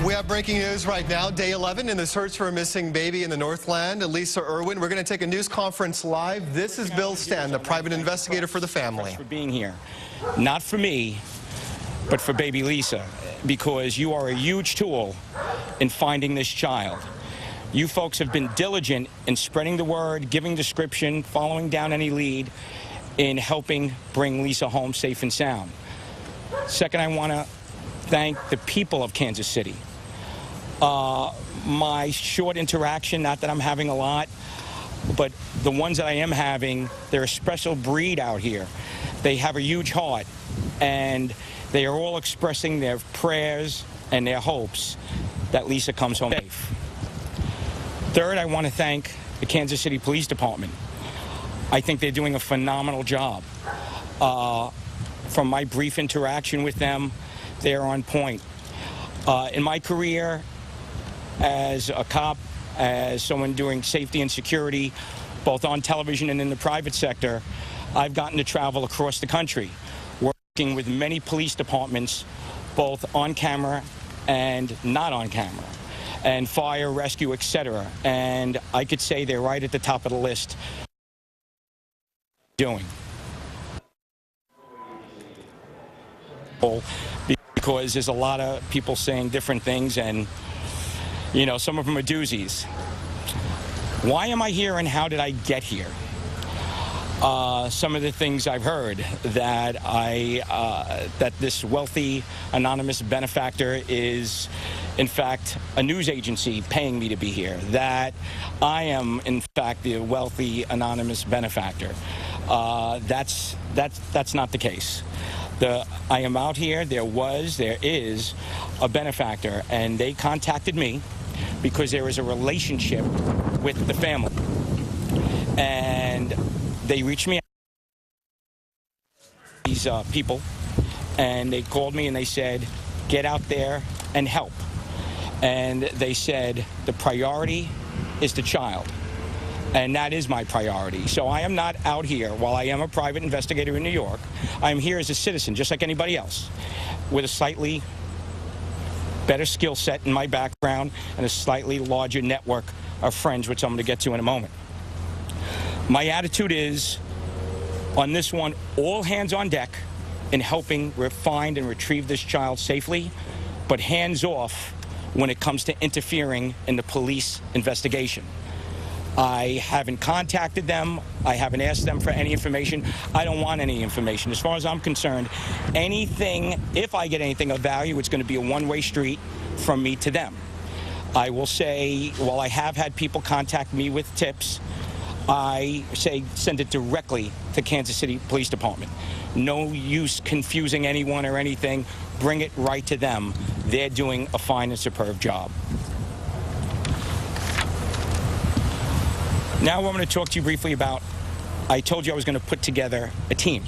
We have breaking news right now. Day 11 in the search for a missing baby in the Northland. Elisa Irwin, we're going to take a news conference live. This is Bill Stanton, the private investigator for the family. For being here, not for me, but for baby Lisa, because you are a huge tool in finding this child. You folks have been diligent in spreading the word, giving description, following down any lead in helping bring Lisa home safe and sound. Second, I want to thank the people of Kansas City. My short interaction, not that I'm having a lot, but the ones that I am having, they're a special breed out here. They have a huge heart, and they are all expressing their prayers and their hopes that Lisa comes home safe. Third, I want to thank the Kansas City Police Department. I think they're doing a phenomenal job. From my brief interaction with them, they're on point. In my career as a cop, as someone doing safety and security, both on television and in the private sector, I've gotten to travel across the country, working with many police departments, both on camera and not on camera, and fire, rescue, etc. And I could say they're right at the top of the list doing. Because there's a lot of people saying different things, and you know, some of them are doozies. Why am I here and how did I get here? Some of the things I've heard, that that this wealthy anonymous benefactor is in fact a news agency paying me to be here, that I am in fact the wealthy anonymous benefactor. That's not the case. I am out here, there is a benefactor, and they contacted me because there is a relationship with the family. And they reached me out, these people, and they called me and they said, get out there and help. And they said, the priority is the child. And that is my priority. So I am not out here, while I am a private investigator in New York, I'm here as a citizen, just like anybody else, with a slightly better skill set in my background and a slightly larger network of friends, which I'm going to get to in a moment. My attitude is, on this one, all hands on deck in helping find and retrieve this child safely, but hands off when it comes to interfering in the police investigation. I haven't contacted them. I haven't asked them for any information. I don't want any information. As far as I'm concerned, anything, if I get anything of value, it's going to be a one-way street from me to them. I will say, while I have had people contact me with tips, I say send it directly to Kansas City Police Department. No use confusing anyone or anything. Bring it right to them. They're doing a fine and superb job. Now I'm going to talk to you briefly about, I told you I was going to put together a team.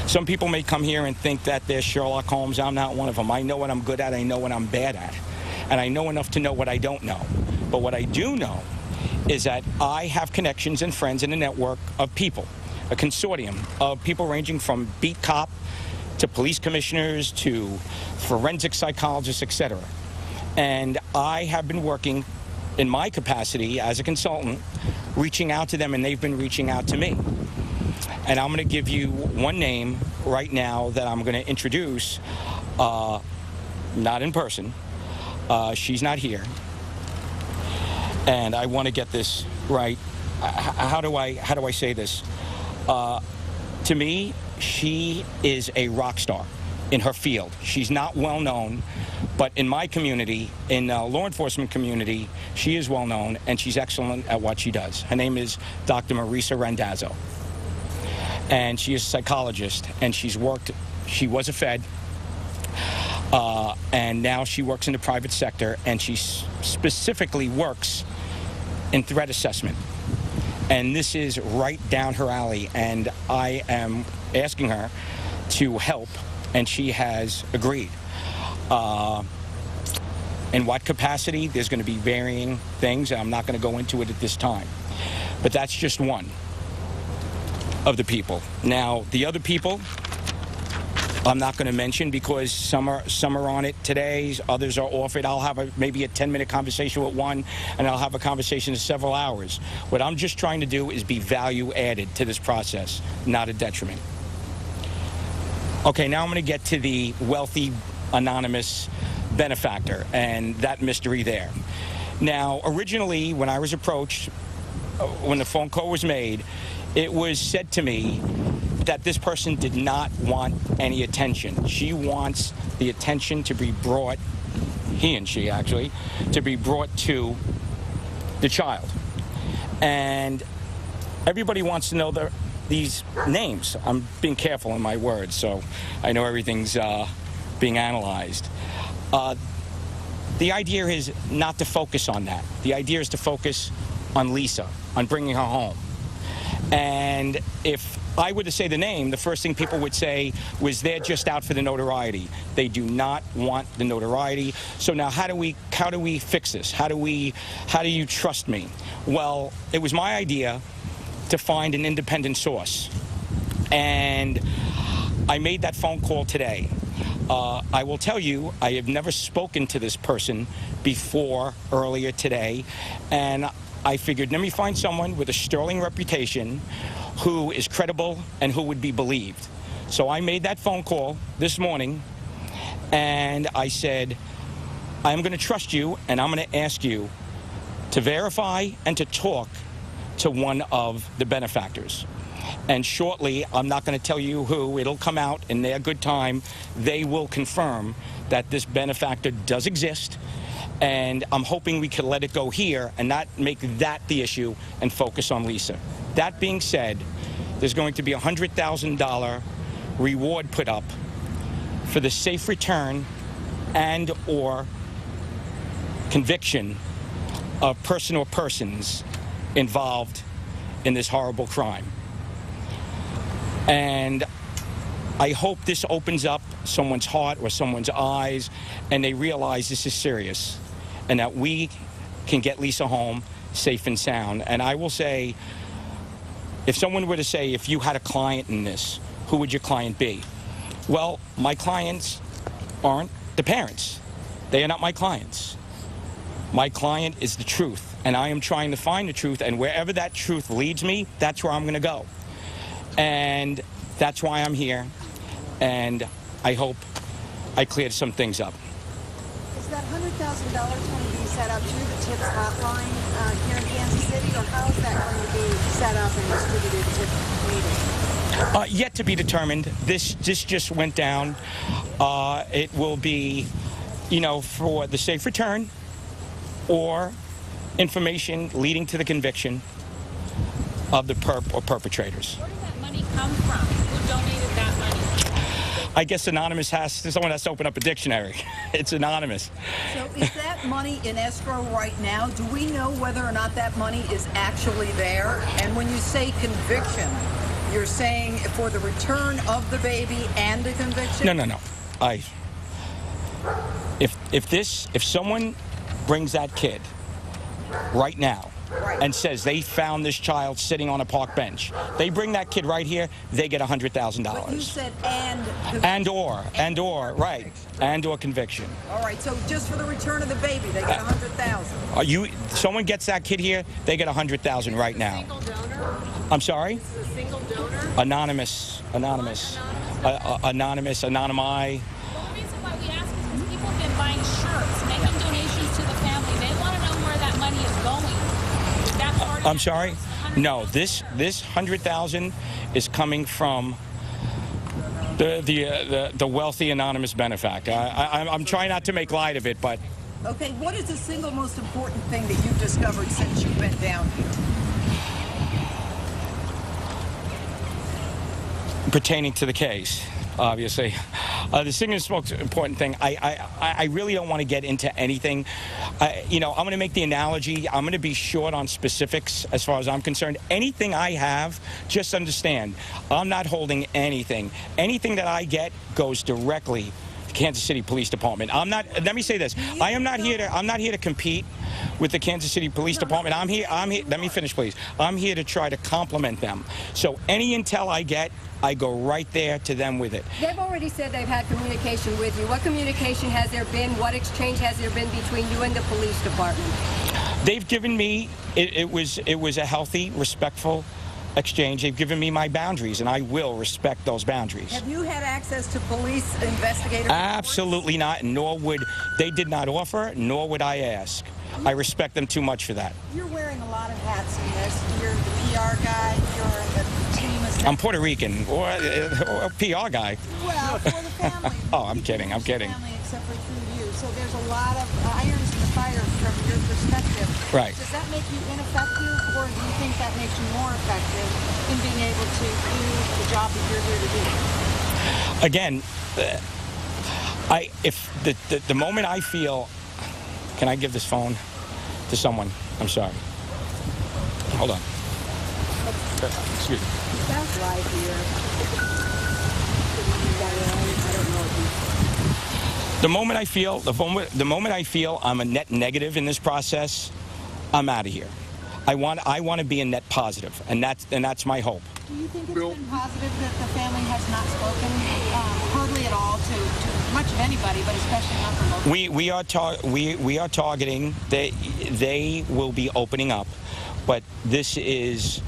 Some people may come here and think that they're Sherlock Holmes. I'm not one of them. I know what I'm good at. I know what I'm bad at. And I know enough to know what I don't know. But what I do know is that I have connections and friends in a network of people, a consortium of people ranging from beat cop to police commissioners to forensic psychologists, etc. And I have been working in my capacity as a consultant, reaching out to them, and they've been reaching out to me. And I'm going to give you one name right now that I'm going to introduce, not in person. She's not here. And I want to get this right. How do I say this? To me, she is a rock star in her field. She's not well known, but in my community, in the law enforcement community, she is well known, and she's excellent at what she does. Her name is Dr. Marisa Randazzo. And she is a psychologist, and she was a Fed, and now she works in the private sector, and she specifically works in threat assessment. And this is right down her alley, and I am asking her to help, and she has agreed. In what capacity? There's going to be varying things, and I'm not going to go into it at this time. But that's just one of the people. Now, the other people I'm not going to mention because some are on it today, others are off it. I'll have maybe a 10-minute conversation with one, and I'll have a conversation in several hours. What I'm just trying to do is be value added to this process, not a detriment. Okay, now I'm going to get to the wealthy anonymous benefactor and that mystery there. Now, originally, when I was approached, when the phone call was made, it was said to me that this person did not want any attention. She wants the attention to be brought, he and she actually, to be brought to the child. And everybody wants to know these names. I'm being careful in my words, so I know everything's being analyzed. The idea is not to focus on that. The idea is to focus on Lisa, on bringing her home. And if I were to say the name, the first thing people would say was they're just out for the notoriety. They do not want the notoriety. So now how do we fix this? How do you trust me? Well, it was my idea to find an independent source. And I made that phone call today. I will tell you, I have never spoken to this person before earlier today, and I figured, let me find someone with a sterling reputation who is credible and who would be believed. So I made that phone call this morning, and I said, I'm going to trust you, and I'm going to ask you to verify and to talk to one of the benefactors. And shortly, I'm not going to tell you who, it'll come out in their good time. They will confirm that this benefactor does exist. And I'm hoping we can let it go here and not make that the issue and focus on Lisa. That being said, there's going to be a $100,000 reward put up for the safe return and or conviction of person or persons involved in this horrible crime. And I hope this opens up someone's heart or someone's eyes and they realize this is serious and that we can get Lisa home safe and sound. And I will say, if someone were to say, if you had a client in this, who would your client be? Well, my clients aren't the parents. They are not my clients. My client is the truth, and I am trying to find the truth, and wherever that truth leads me, that's where I'm going to go. And that's why I'm here, and I hope I cleared some things up. Is that $100,000 going to be set up through the TIPS hotline here in Kansas City, or how is that going to be set up and distributed to the community? Yet to be determined. This just went down. It will be, for the safe return or information leading to the conviction of the perp or perpetrators. Where did that money come from? Who donated that money? I guess someone has to open up a dictionary. It's anonymous. So is that money in escrow right now? Do we know whether or not that money is actually there? And when you say conviction, you're saying for the return of the baby and the conviction? No. If someone brings that kid right now and says they found this child sitting on a park bench, they bring that kid right here, they get $100,000. But you said and and or conviction. All right, so just for the return of the baby, they get $100,000. Someone gets that kid here, they get $100,000 right now. Single donor? I'm sorry? This is a single donor? Anonymous. Anonymi. Well, the reason why we ask is because people have been buying shirts, making donations to the family. They want to know where that money is going. Is that part of I'm that sorry? $100,000? No, this $100,000 is coming from the wealthy anonymous benefactor. I'm trying not to make light of it, but Okay, what is the single most important thing that you've discovered since you've been down here? pertaining to the case, obviously. The single most important thing, I really don't want to get into anything. I'm going to make the analogy. I'm going to be short on specifics as far as I'm concerned. Anything I have, just understand, I'm not holding anything. Anything that I get goes directly to Kansas City Police Department. Let me say this. I'm not here to compete with the Kansas City Police Department. I'm here, let me finish, please. I'm here to try to complement them. So any intel I get I go right there to them with it. They've already said they've had communication with you. What communication has there been? What exchange has there been between you and the police department? They've given me, it was a healthy, respectful exchange. They've given me my boundaries, and I will respect those boundaries. Have you had access to police investigator reports? Absolutely not, nor would, they did not offer, nor would I ask. I respect them too much for that. You're wearing a lot of hats in this. You're the PR guy, you're the team assistant. I'm Puerto Rican, or a PR guy. Well, for the family. Oh, I'm kidding, I'm kidding. Family, except for through you. So there's a lot of irons in the fire from your perspective. Right. Does that make you ineffective, or do you think that makes you more effective in being able to do the job that you're here to do? Again, if the moment I feel, can I give this phone to someone? I'm sorry. Hold on. Excuse me. Sounds live here. The moment I feel I'm a net negative in this process, I'm out of here. I want to be a net positive, and that's my hope. Do you think it's been positive that the family has not spoken hardly at all to much of anybody, but especially not the local? We are targeting. They will be opening up, but this is,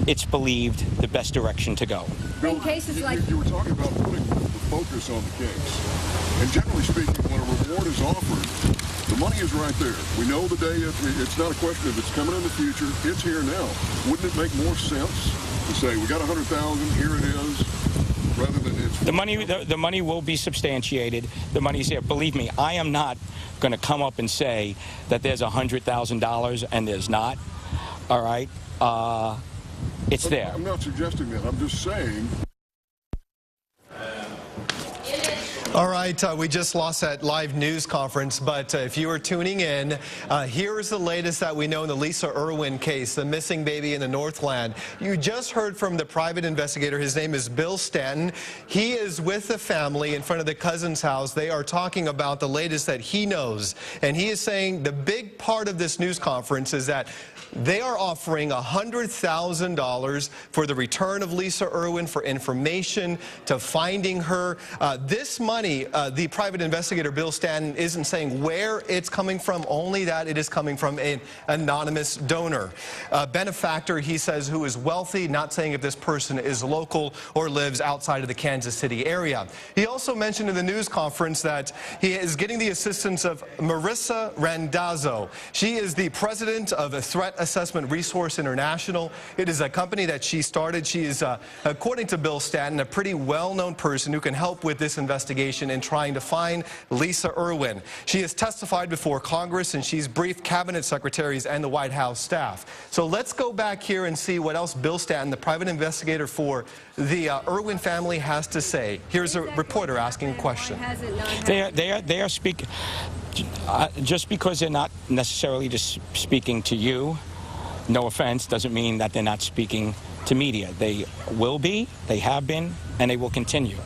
it's believed, the best direction to go. Bill, In cases like you were talking about putting the focus on the case, and generally speaking, when a reward is offered, the money is right there. We know the day. It's not a question of it's coming in the future. It's here now. Wouldn't it make more sense to say we got 100,000, here it is, rather than it's the money will be substantiated. The money's here. Believe me, I am not going to come up and say that there's $100,000 and there's not. All right, it's there. I'm not suggesting that. I'm just saying. All right, we just lost that live news conference, but if you are tuning in, here's the latest that we know in the Lisa Irwin case, the missing baby in the Northland. You just heard from the private investigator. His name is Bill Stanton. He is with the family in front of the cousin's house. They are talking about the latest that he knows, and he is saying the big part of this news conference is that they are offering $100,000 for the return of Lisa Irwin, for information, to finding her. This money, the private investigator, Bill Stanton, isn't saying where it's coming from, only that it is coming from an anonymous donor. Benefactor, he says, who is wealthy, not saying if this person is local or lives outside of the Kansas City area. He also mentioned in the news conference that he is getting the assistance of Marissa Randazzo. She is the president of a Threat Assessment Resource International. It is a company that she started. She is, according to Bill Stanton, a pretty well-known person who can help with this investigation in trying to find Lisa Irwin. She has testified before Congress, and she's briefed cabinet secretaries and the White House staff. So let's go back here and see what else Bill Stanton, the private investigator for the Irwin family, has to say. Here's a reporter asking a question. They are speaking. Just because they're not necessarily just speaking to you, no offense, doesn't mean that they're not speaking to media. They will be, they have been, and they will continue.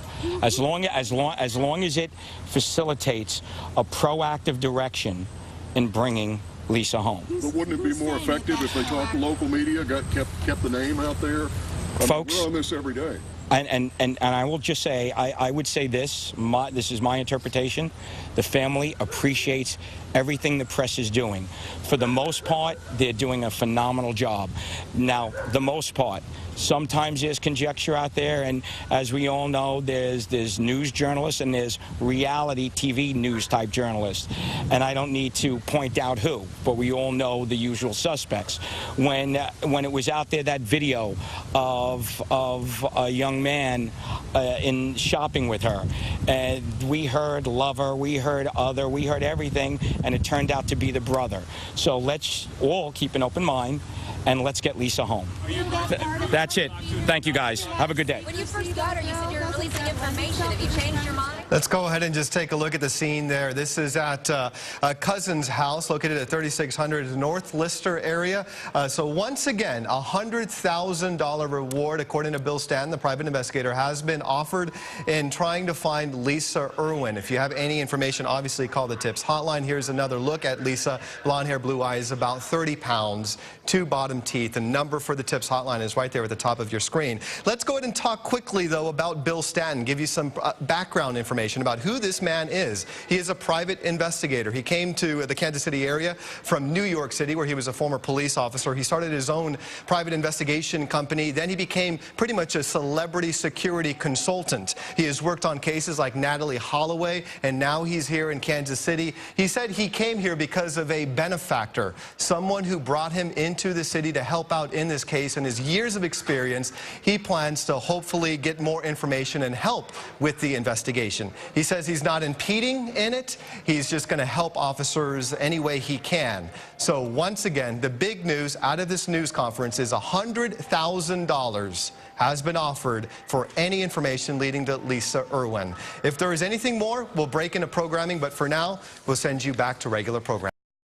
As long as it facilitates a proactive direction in bringing Lisa home. But wouldn't it be more effective if they talked to local media, kept the name out there? Folks, we're on this every day. And I will just say, I would say this, this is my interpretation. The family appreciates everything the press is doing. For the most part, they're doing a phenomenal job. Now, the most part. Sometimes there's conjecture out there, and as we all know, there's news journalists and there's reality TV news type journalists. And I don't need to point out who, but we all know the usual suspects. When it was out there, that video of a young man in shopping with her, and we heard lover, we heard other, we heard everything, and it turned out to be the brother. So let's all keep an open mind, and let's get Lisa home. That's it. Thank you, guys. Have a good day. When you first got her, you said you're really releasing information. Have you changed your mind? Let's go ahead and just take a look at the scene there. This is at a cousin's house located at 3600 North Lister area. So once again, a $100,000 reward, according to Bill Stanton, the private investigator, has been offered in trying to find Lisa Irwin. If you have any information, obviously call the TIPS hotline. Here's another look at Lisa. Blonde hair, blue eyes, about 30 pounds, 2 bottom teeth. The number for the TIPS hotline is right there at the top of your screen. Let's go ahead and talk quickly, though, about Bill Stanton, give you some background information about who this man is. He is a private investigator. He came to the Kansas City area from New York City, where he was a former police officer. He started his own private investigation company. Then he became pretty much a celebrity security consultant. He has worked on cases like Natalie Holloway, and now he's here in Kansas City. He said he came here because of a benefactor, someone who brought him into the city to help out in this case. In his years of experience, he plans to hopefully get more information and help with the investigation. He says he's not impeding in it. He's just going to help officers any way he can. So once again, the big news out of this news conference is $100,000 has been offered for any information leading to Lisa Irwin. If there is anything more, we'll break into programming, but for now, we'll send you back to regular programming.